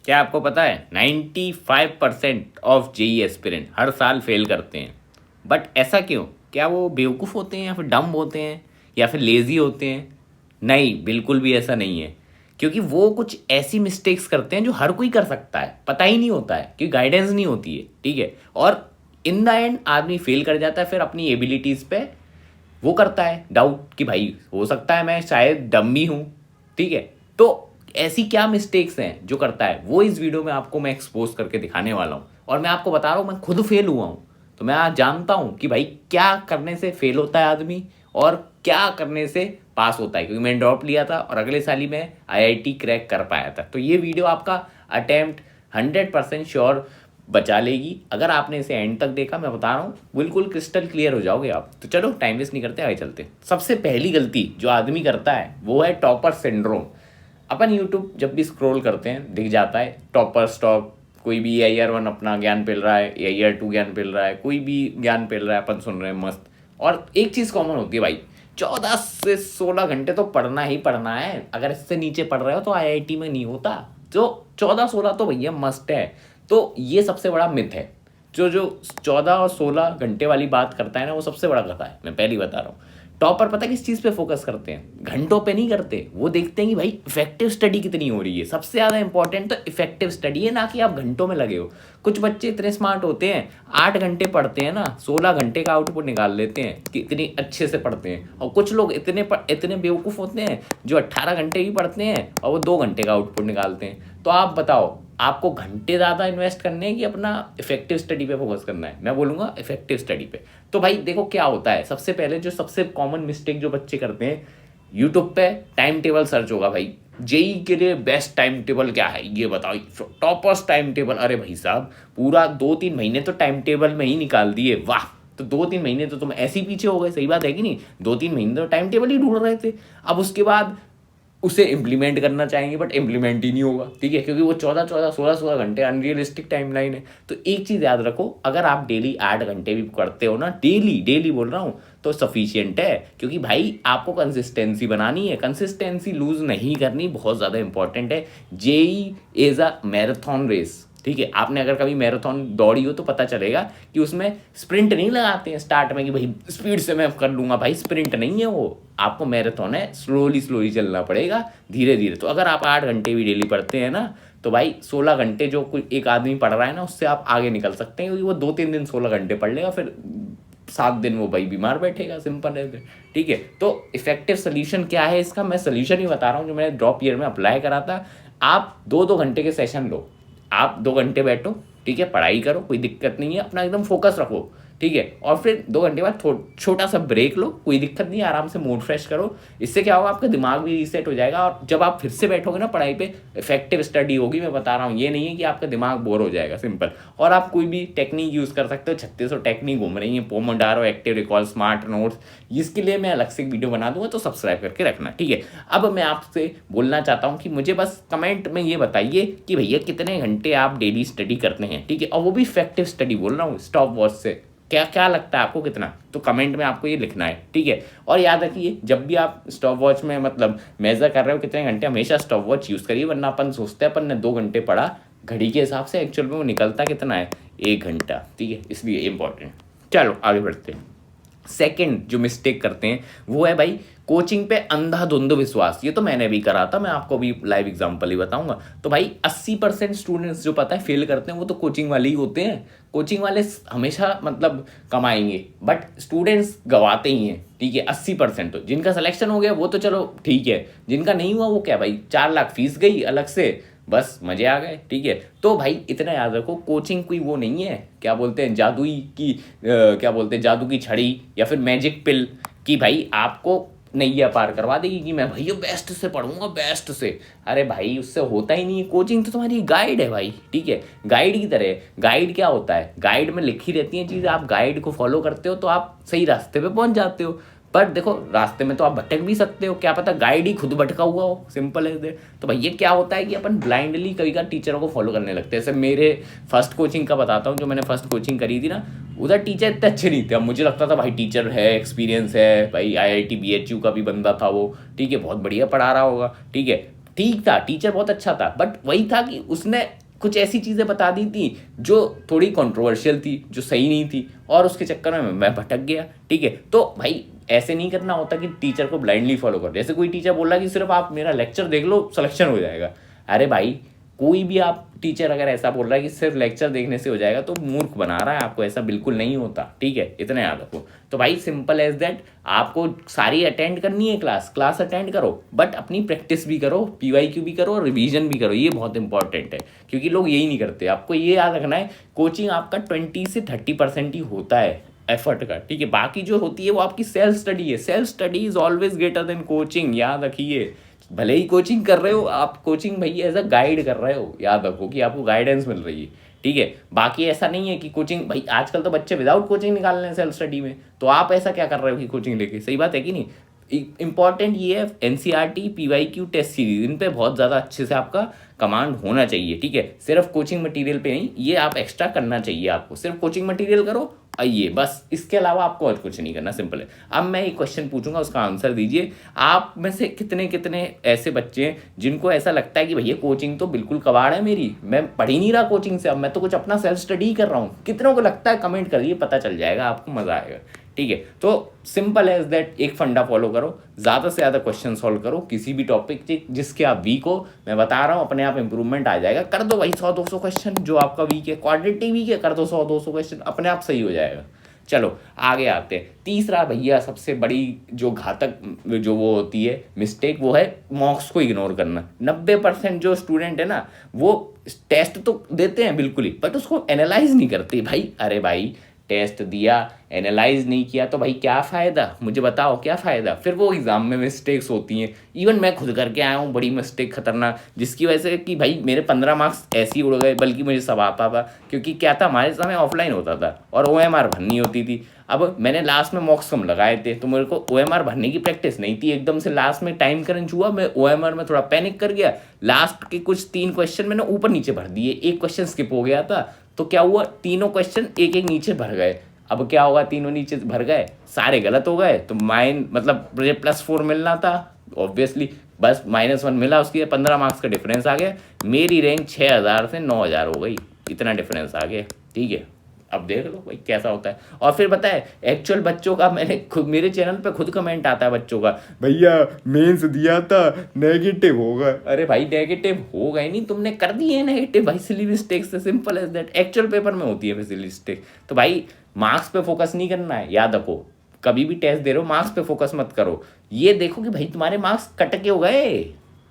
क्या आपको पता है 95% ऑफ जेई एस्पिरेंट हर साल फेल करते हैं। बट ऐसा क्यों? क्या वो बेवकूफ़ होते हैं या फिर डम होते हैं या फिर लेज़ी होते हैं? नहीं, बिल्कुल भी ऐसा नहीं है। क्योंकि वो कुछ ऐसी मिस्टेक्स करते हैं जो हर कोई कर सकता है, पता ही नहीं होता है क्योंकि गाइडेंस नहीं होती है, ठीक है। और इन द एंड आदमी फेल कर जाता है, फिर अपनी एबिलिटीज़ पे वो करता है डाउट कि भाई हो सकता है मैं शायद डम भी हूँ, ठीक है। तो ऐसी क्या मिस्टेक्स हैं जो करता है, वो इस वीडियो में आपको मैं एक्सपोज करके दिखाने वाला हूँ। और मैं आपको बता रहा हूँ, मैं खुद फेल हुआ हूँ, तो मैं आज जानता हूँ कि भाई क्या करने से फेल होता है आदमी और क्या करने से पास होता है। क्योंकि मैंने ड्रॉप लिया था और अगले साल ही मैं आईआईटी क्रैक कर पाया था। तो ये वीडियो आपका अटेम्प्ट 100% श्योर बचा लेगी अगर आपने इसे एंड तक देखा। मैं बता रहा हूँ बिल्कुल क्रिस्टल क्लियर हो जाओगे आप। तो चलो टाइम वेस्ट नहीं करते, आगे चलते। सबसे पहली गलती जो आदमी करता है वो है टॉपर सिंड्रोम। अपन यूट्यूब जब भी स्क्रॉल करते हैं दिख जाता है टॉपर स्टॉप, कोई भी AIR 1 अपना ज्ञान पेल रहा है, AIR 2 ज्ञान पेल रहा है, कोई भी ज्ञान पेल रहा है, अपन सुन रहे हैं मस्त। और एक चीज़ कॉमन होती है भाई, 14 से 16 घंटे तो पढ़ना ही पढ़ना है। अगर इससे नीचे पढ़ रहे हो तो आईआईटी में नहीं होता। जो 14-16 तो भैया मस्ट है। तो ये सबसे बड़ा मिथ है। जो जो 14 और 16 घंटे वाली बात करता है ना, वो सबसे बड़ा गधा है, मैं पहली बता रहा हूँ। टॉपर पता है किस चीज़ पे फोकस करते हैं? घंटों पे नहीं करते। वो देखते हैं कि भाई इफेक्टिव स्टडी कितनी हो रही है। सबसे ज़्यादा इंपॉर्टेंट तो इफेक्टिव स्टडी है, ना कि आप घंटों में लगे हो। कुछ बच्चे इतने स्मार्ट होते हैं, 8 घंटे पढ़ते हैं ना, 16 घंटे का आउटपुट निकाल लेते हैं कि इतनी अच्छे से पढ़ते हैं। और कुछ लोग इतने बेवकूफ़ होते हैं जो 18 घंटे भी पढ़ते हैं और वो 2 घंटे का आउटपुट निकालते हैं। तो आप बताओ, आपको घंटे ज़्यादा इन्वेस्ट करने हैं कि अपना इफेक्टिव स्टडी पे फोकस करना है? मैं बोलूँगा इफेक्टिव स्टडी पे। तो भाई देखो क्या होता है, सबसे पहले जो सबसे कॉमन मिस्टेक जो बच्चे करते हैं, यूट्यूब पे टाइम टेबल सर्च होगा भाई, जेई के लिए बेस्ट टाइम टेबल क्या है ये बताओ, टॉपर्स टाइम टेबल। अरे भाई साहब, पूरा 2-3 महीने तो टाइम टेबल में ही निकाल दिए, वाह। तो 2-3 महीने तो तुम ऐसे ही पीछे हो गए, सही बात है कि नहीं? 2-3 महीने तो टाइम टेबल ही ढूंढ रहे थे। अब उसके बाद उसे इम्प्लीमेंट करना चाहेंगे बट इम्प्लीमेंट ही नहीं होगा, ठीक है, क्योंकि वो 14-14 16-16 घंटे अनरियलिस्टिक टाइमलाइन है। तो एक चीज़ याद रखो, अगर आप डेली 8 घंटे भी करते हो ना, डेली डेली बोल रहा हूँ, तो सफिशियंट है। क्योंकि भाई आपको कंसिस्टेंसी बनानी है, कंसिस्टेंसी लूज नहीं करनी, बहुत ज़्यादा इंपॉर्टेंट है। JEE is a marathon race, ठीक है। आपने अगर कभी मैराथन दौड़ी हो तो पता चलेगा कि उसमें स्प्रिंट नहीं लगाते हैं स्टार्ट में कि भाई स्पीड से मैं कर लूँगा। भाई स्प्रिंट नहीं है वो, आपको मैराथन है, स्लोली स्लोली चलना पड़ेगा, धीरे धीरे। तो अगर आप 8 घंटे भी डेली पढ़ते हैं ना, तो भाई 16 घंटे जो कोई एक आदमी पढ़ रहा है ना, उससे आप आगे निकल सकते हैं। क्योंकि वो 2-3 दिन 16 घंटे पढ़ लेगा, फिर 7 दिन वो भाई बीमार बैठेगा, सिंपल है, ठीक है। तो इफेक्टिव सोल्यूशन क्या है इसका, मैं सोल्यूशन ही बता रहा हूँ जो मैंने ड्रॉप ईयर में अप्लाई करा था। आप 2-2 घंटे के सेशन लो, आप 2 घंटे बैठो, ठीक है, पढ़ाई करो, कोई दिक्कत नहीं है, अपना एकदम फोकस रखो, ठीक है। और फिर 2 घंटे बाद छोटा सा ब्रेक लो, कोई दिक्कत नहीं है, आराम से मूड फ्रेश करो। इससे क्या होगा, आपका दिमाग भी रीसेट हो जाएगा। और जब आप फिर से बैठोगे ना पढ़ाई पे, इफेक्टिव स्टडी होगी, मैं बता रहा हूँ। ये नहीं है कि आपका दिमाग बोर हो जाएगा, सिंपल। और आप कोई भी टेक्निक यूज़ कर सकते हो, 3600 टेक्निक घूम रही है, Pomodoro, active recall, smart notes. इसके लिए मैं अलग से वीडियो बना दूंगा, तो सब्सक्राइब करके रखना, ठीक है। अब मैं आपसे बोलना चाहता हूँ कि मुझे बस कमेंट में ये बताइए कि भैया कितने घंटे आप डेली स्टडी करते हैं, ठीक है। और वो भी इफेक्टिव स्टडी बोल रहा हूँ, स्टॉप वॉच से। क्या क्या लगता है आपको कितना? तो कमेंट में आपको ये लिखना है, ठीक है। और याद रखिए, जब भी आप स्टॉप वॉच में मतलब मेजर कर रहे हो कितने घंटे, हमेशा स्टॉप वॉच यूज़ करिए। वरना अपन सोचते हैं अपन ने 2 घंटे पढ़ा, घड़ी के हिसाब से एक्चुअल में वो निकलता कितना है, 1 घंटा, ठीक है। इसलिए इंपॉर्टेंट। चलो आगे बढ़ते हैं। सेकंड जो मिस्टेक करते हैं वो है भाई कोचिंग पे अंधाधुंध विश्वास। ये तो मैंने भी करा था, मैं आपको भी लाइव एग्जांपल ही बताऊंगा। तो भाई 80% स्टूडेंट्स जो पता है फेल करते हैं, वो तो कोचिंग वाले ही होते हैं। कोचिंग वाले हमेशा मतलब कमाएंगे, बट स्टूडेंट्स गवाते ही हैं, ठीक है। 80% तो जिनका सिलेक्शन हो गया वो तो चलो ठीक है, जिनका नहीं हुआ वो क्या भाई, 4 लाख फीस गई अलग से, बस मजे आ गए, ठीक है। तो भाई इतना याद रखो, कोचिंग कोई वो नहीं है, क्या बोलते हैं, जादुई की क्या बोलते हैं, जादू की छड़ी या फिर मैजिक पिल कि भाई आपको नैया पार करवा देगी कि मैं भैया बेस्ट से पढ़ूंगा, बेस्ट से। अरे भाई उससे होता ही नहीं है। कोचिंग तो तुम्हारी गाइड है भाई, ठीक है, गाइड की तरह। गाइड क्या होता है, गाइड में लिखी रहती हैं चीज़ें, आप गाइड को फॉलो करते हो तो आप सही रास्ते पे पहुंच जाते हो। पर देखो रास्ते में तो आप भटक भी सकते हो, क्या पता गाइड ही खुद भटका हुआ हो, सिंपल है। तो भैया क्या होता है कि अपन ब्लाइंडली कभी का टीचरों को फॉलो करने लगते हैं। जैसे मेरे फर्स्ट कोचिंग का बताता हूँ, जो मैंने फर्स्ट कोचिंग करी थी ना, उधर टीचर इतने अच्छे नहीं थे। अब मुझे लगता था भाई टीचर है, एक्सपीरियंस है भाई, IIT BHU का भी बंदा था वो, ठीक है, बहुत बढ़िया पढ़ा रहा होगा, ठीक है। ठीक था, टीचर बहुत अच्छा था, बट वही था कि उसने कुछ ऐसी चीज़ें बता दी थी जो थोड़ी कंट्रोवर्शियल थी, जो सही नहीं थी, और उसके चक्कर में मैं भटक गया। ठीक है, तो भाई ऐसे नहीं करना होता कि टीचर को ब्लाइंडली फॉलो कर। जैसे कोई टीचर बोल रहा है कि सिर्फ आप मेरा लेक्चर देख लो सिलेक्शन हो जाएगा। अरे भाई, कोई भी आप टीचर अगर ऐसा बोल रहा है कि सिर्फ लेक्चर देखने से हो जाएगा तो मूर्ख बना रहा है आपको, ऐसा बिल्कुल नहीं होता। ठीक है, इतना याद रखो। तो भाई सिंपल एज दैट, आपको सारी अटेंड करनी है क्लास अटेंड करो, बट अपनी प्रैक्टिस भी करो, पीवाईक्यू भी करो और रिवीजन भी करो। ये बहुत इंपॉर्टेंट है, क्योंकि लोग यही नहीं करते। आपको ये याद रखना है, कोचिंग आपका 20 से 30% ही होता है एफर्ट का। ठीक है, बाकी जो होती है वो आपकी सेल्फ स्टडी है। Self study is always greater than coaching, याद रखिए। भले ही कोचिंग कर रहे हो आप, कोचिंग भाई एज अ गाइड कर रहे हो, याद रखो कि आपको गाइडेंस मिल रही है। ठीक है, बाकी ऐसा नहीं है कि कोचिंग, भाई आजकल तो बच्चे विदाउट कोचिंग निकाल रहे हैं सेल्फ स्टडी में, तो आप ऐसा क्या कर रहे हो कि कोचिंग लेके, सही बात है कि नहीं। इंपॉर्टेंट ये है एनसीईआरटी, पीवाईक्यू, टेस्ट सीरीज, इन पे बहुत ज़्यादा अच्छे से आपका कमांड होना चाहिए। ठीक है, सिर्फ कोचिंग मटेरियल पे नहीं, ये आप एक्स्ट्रा करना चाहिए आपको। सिर्फ कोचिंग मटेरियल करो, आइए बस, इसके अलावा आपको और कुछ नहीं करना, सिंपल है। अब मैं एक क्वेश्चन पूछूंगा, उसका आंसर दीजिए। आप में से कितने कितने ऐसे बच्चे हैं जिनको ऐसा लगता है कि भैया कोचिंग तो बिल्कुल कबाड़ है मेरी, मैं पढ़ ही नहीं रहा कोचिंग से, अब मैं तो कुछ अपना सेल्फ स्टडी ही कर रहा हूँ। कितनों को लगता है, कमेंट करिए, पता चल जाएगा आपको, मज़ा आएगा। ठीक है, तो सिंपल एज दैट, एक फंडा फॉलो करो, ज़्यादा से ज़्यादा क्वेश्चन सॉल्व करो किसी भी टॉपिक से जिसके आप वीक हो। मैं बता रहा हूँ, अपने आप इंप्रूवमेंट आ जाएगा। कर दो भाई 100-200 क्वेश्चन, जो आपका वीक है, क्वाड्रेटिक वीक है, कर दो 100-200 क्वेश्चन, अपने आप सही हो जाएगा। चलो आगे आते हैं। तीसरा भैया सबसे बड़ी जो घातक जो वो होती है मिस्टेक, वो है मॉक्स को इग्नोर करना। 90% जो स्टूडेंट है ना, वो टेस्ट तो देते हैं बिल्कुल ही, बट उसको एनालाइज नहीं करते भाई। अरे भाई, टेस्ट दिया, एनालाइज नहीं किया तो भाई क्या फ़ायदा, मुझे बताओ क्या फ़ायदा। फिर वो एग्ज़ाम में मिस्टेक्स होती हैं। इवन मैं खुद करके आया हूँ बड़ी मिस्टेक खतरनाक, जिसकी वजह से कि भाई मेरे 15 मार्क्स ऐसे ही उड़ गए, बल्कि मुझे सब आता था। क्योंकि क्या था, हमारे समय ऑफलाइन होता था और OMR भरनी होती थी। अब मैंने लास्ट में मॉक्स कम लगाए थे, तो मेरे को OMR भरने की प्रैक्टिस नहीं थी। एकदम से लास्ट में टाइम क्रंच हुआ, मैं OMR में थोड़ा पैनिक कर गया। लास्ट के कुछ 3 क्वेश्चन मैंने ऊपर नीचे भर दिए, एक क्वेश्चन स्किप हो गया था। तो क्या हुआ, तीनों क्वेश्चन एक एक नीचे भर गए। अब क्या होगा, तीनों नीचे भर गए, सारे गलत हो गए, तो मतलब मुझे +4 मिलना था ऑब्वियसली, बस -1 मिला। उसकी 15 मार्क्स का डिफरेंस आ गया। मेरी रैंक 6000 से 9000 हो गई, इतना डिफरेंस आ गया। ठीक है, अब देख लो भाई कैसा होता है। और फिर पता है, एक्चुअल बच्चों का, मैंने खुद मेरे चैनल पे खुद कमेंट आता है बच्चों का, भैया मेंस दिया था नेगेटिव होगा। अरे भाई, नेगेटिव होगा ही नहीं, तुमने कर दिए नेगेटिव भाई, सिली मिस्टेक से, simple as that. Actual paper में होती है सिली मिस्टेक। तो भाई मार्क्स पे फोकस नहीं करना है, याद रखो। कभी भी टेस्ट दे रहे हो, मार्क्स पे फोकस मत करो। ये देखो कि भाई तुम्हारे मार्क्स कट के हो गए,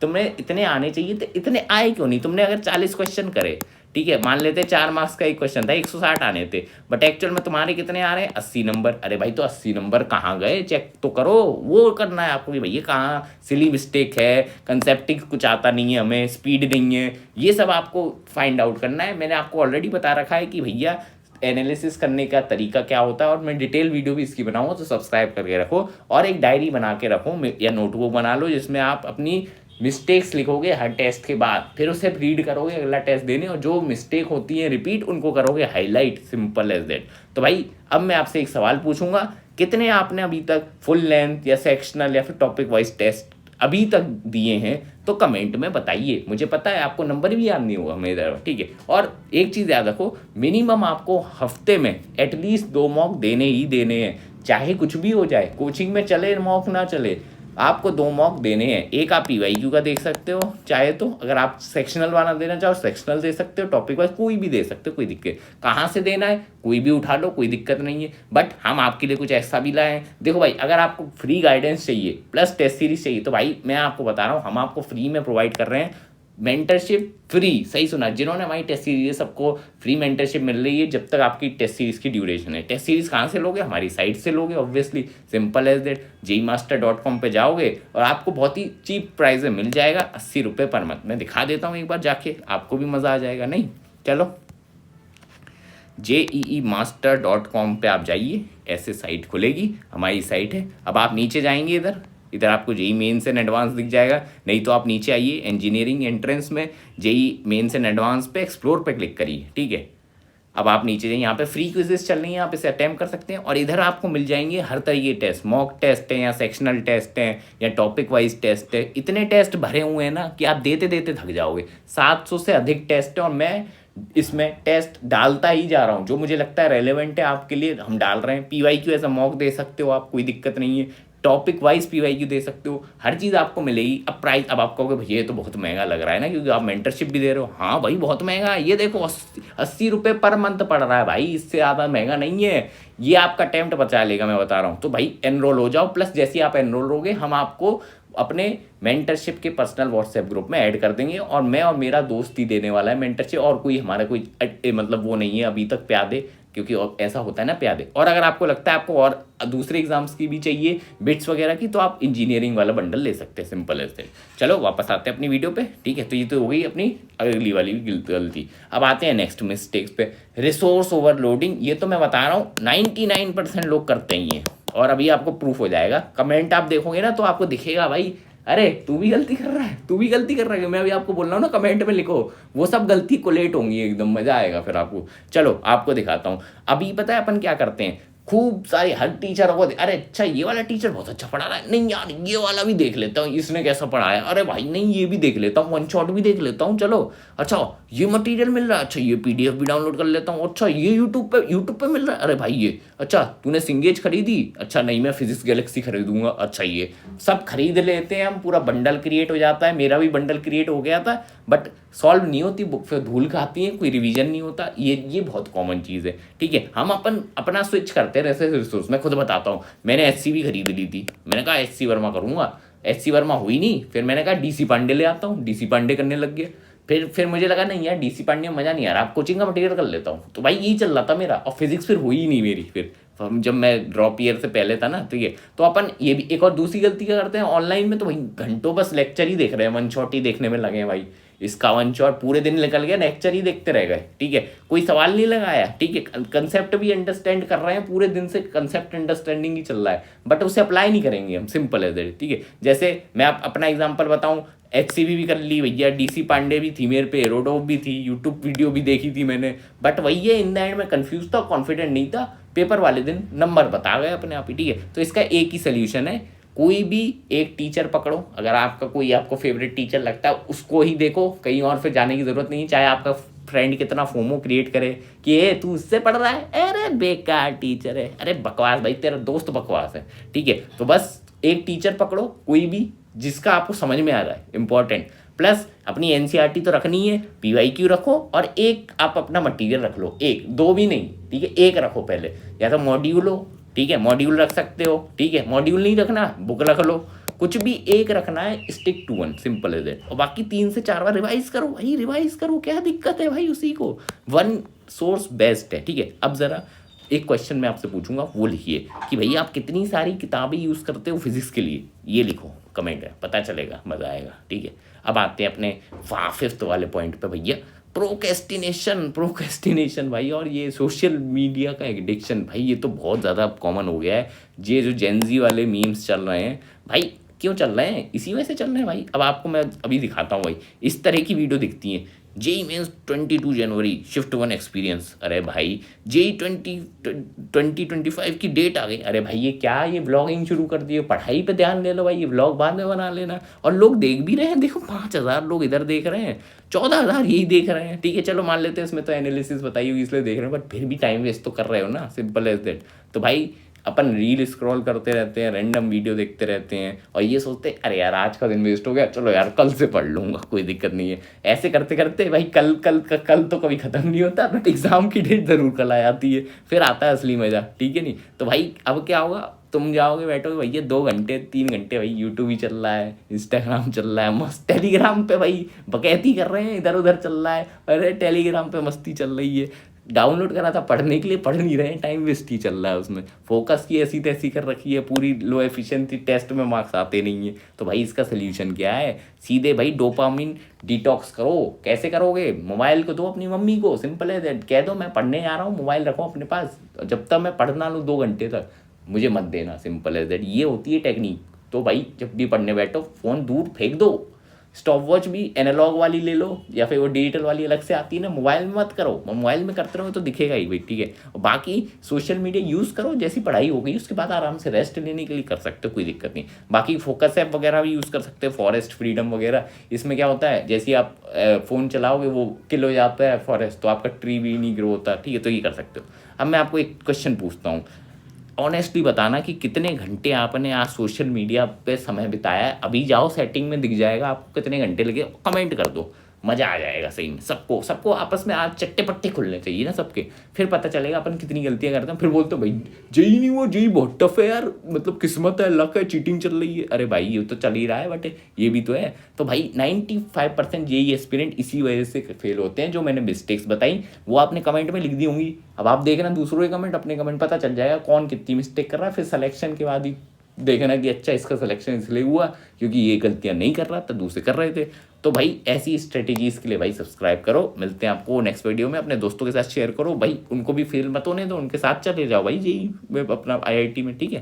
तुम्हें इतने आने चाहिए थे, इतने आए क्यों नहीं। तुमने अगर 40 क्वेश्चन करे, ठीक है, मान लेते 4 मार्क्स का एक क्वेश्चन था, 160 आने थे, बट एक्चुअल में तुम्हारे कितने आ रहे हैं, 80 नंबर। अरे भाई, तो 80 नंबर कहाँ गए, चेक तो करो। वो करना है आपको कि भैया कहाँ सिली मिस्टेक है, कंसेप्टिंग कुछ आता नहीं है हमें, स्पीड नहीं है, ये सब आपको फाइंड आउट करना है। मैंने आपको ऑलरेडी बता रखा है कि भैया एनालिसिस करने का तरीका क्या होता है, और मैं डिटेल वीडियो भी इसकी बनाऊंगा, तो सब्सक्राइब करके रखो। और एक डायरी बना के रखो या नोटबुक बना लो, जिसमें आप अपनी मिस्टेक्स लिखोगे हर टेस्ट के बाद, फिर उसे रीड करोगे अगला टेस्ट देने, और जो मिस्टेक होती है रिपीट, उनको करोगे हाईलाइट, सिंपल एज दैट। तो भाई अब मैं आपसे एक सवाल पूछूंगा, कितने आपने अभी तक फुल लेंथ या सेक्शनल या फिर टॉपिक वाइज टेस्ट अभी तक दिए हैं, तो कमेंट में बताइए। मुझे पता है आपको नंबर भी याद नहीं होगा मेरे, ठीक है। और एक चीज़ याद रखो, मिनिमम आपको हफ्ते में एटलीस्ट 2 मॉक देने ही देने हैं, चाहे कुछ भी हो जाए, कोचिंग में चले मॉक ना चले, आपको 2 मॉक देने हैं। एक आप पीवाईक्यू का देख सकते हो चाहे तो, अगर आप सेक्शनल वाला देना चाहो सेक्शनल दे सकते हो, टॉपिक वाइज कोई भी दे सकते हो, कोई दिक्कत। कहाँ से देना है कोई भी उठा लो, कोई दिक्कत नहीं है। बट हम आपके लिए कुछ ऐसा भी लाए हैं। देखो भाई, अगर आपको फ्री गाइडेंस चाहिए प्लस टेस्ट सीरीज चाहिए, तो भाई मैं आपको बता रहा हूँ, हम आपको फ्री में प्रोवाइड कर रहे हैं मेंटरशिप फ्री। सही सुना, जिन्होंने हमारी टेस्ट सीरीज, सबको फ्री मेंटरशिप मिल रही है जब तक आपकी टेस्ट सीरीज की ड्यूरेशन है। टेस्ट सीरीज कहाँ से लोगे, हमारी साइट से लोगे obviously, simple as that. jemaster.com पे जाओगे और आपको बहुत ही चीप प्राइस में मिल जाएगा, 80 रुपये पर मंथ। मैं दिखा देता हूँ एक बार जाके, आपको भी मज़ा आ जाएगा। नहीं, चलो jeemaster.com पे आप जाइए, ऐसे साइट खुलेगी, हमारी साइट है। अब आप नीचे जाएंगे, इधर आपको जेई मेंस एंड एडवांस दिख जाएगा, नहीं तो आप नीचे आइए इंजीनियरिंग एंट्रेंस में जेई मेंस एंड एडवांस पे एक्सप्लोर पे क्लिक करिए, ठीक है। अब आप नीचे जाइए, यहाँ पे फ्री क्विजेस चल रही हैं, आप इसे अटेम्प्ट कर सकते हैं और इधर आपको मिल जाएंगे हर तरीके के टेस्ट, मॉक टेस्ट हैं या सेक्शनल टेस्ट हैं या टॉपिक वाइज टेस्ट है। इतने टेस्ट भरे हुए हैं ना कि आप देते देते थक जाओगे। 700 से अधिक टेस्ट है और मैं इसमें टेस्ट डालता ही जा रहा हूँ, जो मुझे लगता है रेलेवेंट है आपके लिए हम डाल रहे हैं। PYQ ऐसा मॉक दे सकते हो आप, कोई दिक्कत नहीं है। टॉपिक वाइज PYQ दे सकते हो, हर चीज़ आपको मिलेगी। अब प्राइस, अब आप कहोगे भैया ये तो बहुत महंगा लग रहा है ना, क्योंकि आप मेंटरशिप भी दे रहे हो। हाँ भाई बहुत महंगा है, ये देखो 80 रुपये पर मंथ पड़ रहा है भाई, इससे ज़्यादा महंगा नहीं है। ये आपका अटेम्प्ट बचा लेगा, मैं बता रहा हूँ। तो भाई एनरोल हो जाओ, प्लस जैसे ही आप एनरोल होगे हम आपको अपने मेंटरशिप के पर्सनल व्हाट्सएप ग्रुप में ऐड कर देंगे और मैं और मेरा दोस्त ही देने वाला है मेंटरशिप, और कोई हमारा कोई मतलब वो नहीं है अभी तक प्यादे, क्योंकि ऐसा होता है ना प्यादे। और अगर आपको लगता है आपको और दूसरे एग्जाम्स की भी चाहिए बिट्स वगैरह की, तो आप इंजीनियरिंग वाला बंडल ले सकते हैं, सिंपल एज दैट। चलो वापस आते हैं अपनी वीडियो पे, ठीक है। तो ये तो हो गई अपनी अगली वाली गलती। अब आते हैं नेक्स्ट मिस्टेक्स पे, रिसोर्स ओवरलोडिंग। ये तो मैं बता रहा हूँ 99% लोग करते ही हैं, और अभी आपको प्रूफ हो जाएगा। कमेंट आप देखोगे ना तो आपको दिखेगा भाई, अरे तू भी गलती कर रहा है, तू भी गलती कर रहा है। मैं अभी आपको बोल रहा हूँ ना, कमेंट में लिखो, वो सब गलती कोलेट होंगी, एकदम मजा आएगा फिर आपको। चलो आपको दिखाता हूँ। अभी पता है अपन क्या करते हैं, खूब सारी हर टीचर को अरे अच्छा ये वाला टीचर बहुत अच्छा पढ़ा रहा है, नहीं यार ये वाला भी देख लेता हूँ, इसने कैसा पढ़ाया, अरे भाई नहीं ये भी देख लेता हूँ, वन शॉट भी देख लेता हूँ। चलो अच्छा ये मटेरियल मिल रहा है, अच्छा ये PDF भी डाउनलोड कर लेता हूँ, अच्छा ये यूट्यूब पे मिल रहा है, अरे भाई ये अच्छा तूने सिंगेज खरीदी, अच्छा नहीं मैं फिजिक्स गैलेक्सी खरीदूंगा, अच्छा ये सब खरीद लेते हैं हम, पूरा बंडल क्रिएट हो जाता है। मेरा भी बंडल क्रिएट हो गया था, बट सॉल्व नहीं होती बुक, फिर धूल खाती है, कोई रिवीजन नहीं होता। ये बहुत कॉमन चीज़ है, ठीक है। हम अपना स्विच करते हैं ऐसे रिसोर्स। मैं खुद बताता हूँ, मैंने SC भी खरीद ली थी, मैंने कहा SC वर्मा करूँगा, SC वर्मा हुई नहीं, फिर मैंने कहा DC पांडे ले आता हूँ, DC पांडे करने लग गया। फिर मुझे लगा नहीं यार DC पांडे में मज़ा नहीं आ रहा, आप कोचिंग का मटेरियल कर लेता हूँ। तो भाई यही चल रहा था मेरा, और फिजिक्स फिर हुई ही नहीं मेरी। फिर जब मैं ड्रॉप ईयर से पहले था ना, तो ये तो अपन ये भी एक और दूसरी गलती क्या करते हैं ऑनलाइन में, तो भाई घंटों बस लेक्चर ही देख रहे हैं, वन शॉट ही देखने में लगे हैं भाई। इसका वन शॉट पूरे दिन निकल गया, लेक्चर ही देखते रह गए, ठीक है। कोई सवाल नहीं लगाया, ठीक है। कंसेप्ट भी अंडरस्टैंड कर रहे हैं, पूरे दिन से कंसेप्ट अंडरस्टैंडिंग ही चल रहा है, बट उसे अप्लाई नहीं करेंगे हम, सिंपल है दैट, ठीक है। जैसे मैं अपना एग्जाम्पल बताऊँ, HCV भी कर ली भैया, DC पांडे भी थी मेरे पे, एरोडोव भी थी, यूट्यूब वीडियो भी देखी थी मैंने, बट वही है इन द एंड में कंफ्यूज था, कॉन्फिडेंट नहीं था। पेपर वाले दिन नंबर बता गए अपने आप ही, ठीक है। तो इसका एक ही सोल्यूशन है, कोई भी एक टीचर पकड़ो, अगर आपका कोई आपको फेवरेट टीचर लगता है उसको ही देखो, कहीं और फिर जाने की ज़रूरत नहीं। चाहे आपका फ्रेंड कितना फोमो क्रिएट करे कि ये तू उससे पढ़ रहा है, अरे बेकार टीचर है, अरे बकवास भाई, तेरा दोस्त बकवास है, ठीक है। तो बस एक टीचर पकड़ो कोई भी जिसका आपको समझ में आ रहा है, इंपॉर्टेंट। प्लस अपनी NCERT तो रखनी है, PYQ रखो, और एक आप अपना मटेरियल रख लो, एक दो भी नहीं, ठीक है, एक रखो पहले। या तो मॉड्यूल हो, ठीक है, मॉड्यूल रख सकते हो, ठीक है। मॉड्यूल नहीं रखना, बुक रख लो, कुछ भी एक रखना है, स्टिक टू वन, सिंपल है दैट। और बाकी 3 से 4 बार रिवाइज करो भाई, रिवाइज करो, क्या दिक्कत है भाई, उसी को वन सोर्स बेस्ट है, ठीक है। अब ज़रा एक क्वेश्चन मैं आपसे पूछूंगा, वो लिखिए कि भैया आप कितनी सारी किताबें यूज़ करते हो फिजिक्स के लिए, ये लिखो कमेंट है, पता चलेगा, मज़ा आएगा, ठीक है। अब आते हैं अपने 5th वाले पॉइंट पे भैया, प्रोक्रेस्टिनेशन भाई, और ये सोशल मीडिया का एडिक्शन भाई, ये तो बहुत ज़्यादा कॉमन हो गया है। ये जो जेनजी वाले मीम्स चल रहे हैं भाई, क्यों चल रहे हैं, इसी वजह से चल रहे हैं भाई। अब आपको मैं अभी दिखाता हूँ भाई, इस तरह की वीडियो दिखती हैं, JEE मेंस 22 जनवरी शिफ्ट 1 एक्सपीरियंस, अरे भाई JEE 2025 की डेट आ गई, अरे भाई ये क्या, ये व्लॉगिंग शुरू कर दिए, पढ़ाई पे ध्यान ले लो भाई, ये व्लॉग बाद में बना लेना। और लोग देख भी रहे हैं, देखो 5000 लोग इधर देख रहे हैं, 14000 यही देख रहे हैं, ठीक है। चलो मान लेते हैं इसमें तो एनालिसिस बताई हुई इसलिए देख रहे हैं, बट फिर भी टाइम वेस्ट तो कर रहे हो ना, सिंपल एज दैट। तो भाई अपन रील स्क्रॉल करते रहते हैं, रैंडम वीडियो देखते रहते हैं, और ये सोचते हैं अरे यार आज का दिन वेस्ट हो गया, चलो यार कल से पढ़ लूँगा, कोई दिक्कत नहीं है। ऐसे करते करते भाई कल तो कभी ख़त्म नहीं होता, बट एग्ज़ाम की डेट ज़रूर कल आ जाती है, फिर आता है असली मज़ा, ठीक है नहीं। तो भाई अब क्या होगा, तुम जाओगे बैठोगे भैया 2 घंटे 3 घंटे भाई यूट्यूब ही चल रहा है, इंस्टाग्राम चल रहा है, मस्त टेलीग्राम पे भाई बकैती कर रहे हैं, इधर उधर चल रहा है, अरे टेलीग्राम पे मस्ती चल रही है। डाउनलोड करा था पढ़ने के लिए, पढ़ नहीं रहे हैं, टाइम वेस्ट ही चल रहा है उसमें, फोकस की ऐसी तैसी कर रखी है पूरी, लो एफिशिएंसी, टेस्ट में मार्क्स आते नहीं है। तो भाई इसका सोल्यूशन क्या है, सीधे भाई डोपामिन डिटॉक्स करो। कैसे करोगे, मोबाइल को दो अपनी मम्मी को, सिंपल है दैट, कह दो मैं पढ़ने जा रहा हूँ, मोबाइल रखो अपने पास, जब तक मैं पढ़ना लूँ 2 घंटे तक मुझे मत देना, सिंपल है दैट, ये होती है टेक्निक। तो भाई जब भी पढ़ने बैठो फ़ोन दूर फेंक दो, स्टॉप वॉच भी एनालॉग वाली ले लो या फिर वो डिजिटल वाली अलग से आती है ना, मोबाइल में मत करो, मोबाइल में करते रहो तो दिखेगा ही भाई, ठीक है। और बाकी सोशल मीडिया यूज़ करो, जैसी पढ़ाई हो गई उसके बाद आराम से रेस्ट लेने के लिए कर सकते हो, कोई दिक्कत नहीं। बाकी फोकस ऐप वगैरह भी यूज़ कर सकते हो, फॉरेस्ट फ्रीडम वगैरह। इसमें क्या होता है, जैसे आप फ़ोन चलाओगे वो किल हो जाता है फॉरेस्ट, तो आपका ट्री भी नहीं ग्रो होता, ठीक है, तो ये कर सकते हो। अब मैं आपको एक क्वेश्चन पूछता हूँ, ऑनेस्टली बताना कि कितने घंटे आपने आज सोशल मीडिया पे समय बिताया है। अभी जाओ सेटिंग में दिख जाएगा आपको कितने घंटे लगे, कमेंट कर दो, मज़ा आ जाएगा सही में। सबको सबको आपस में आज चट्टे पट्टे खुलने चाहिए ना सबके, फिर पता चलेगा अपन कितनी गलतियां करते हैं। फिर बोलते हो भाई जेई नहीं हुआ, जेई बहुत टफ है यार, मतलब किस्मत है, लक है, चीटिंग चल रही है। अरे भाई ये तो चल ही रहा है, बट ये भी तो है। तो भाई 95% जेई एस्पिरेंट इसी वजह से फेल होते हैं, जो मैंने मिस्टेक्स बताई वो आपने कमेंट में लिख दी होंगी। अब आप देखना दूसरों के कमेंट, अपने कमेंट, पता चल जाएगा कौन कितनी मिस्टेक कर रहा है। फिर सिलेक्शन के बाद ही देखना कि अच्छा इसका सिलेक्शन इसलिए हुआ क्योंकि ये गलतियां नहीं कर रहा था, दूसरे कर रहे थे। तो भाई ऐसी स्ट्रेटेजीज के लिए भाई सब्सक्राइब करो। मिलते हैं आपको नेक्स्ट वीडियो में। अपने दोस्तों के साथ शेयर करो भाई, उनको भी फेल मत होने दो, उनके साथ चले जाओ भाई जी अपना आईआईटी में, ठीक है।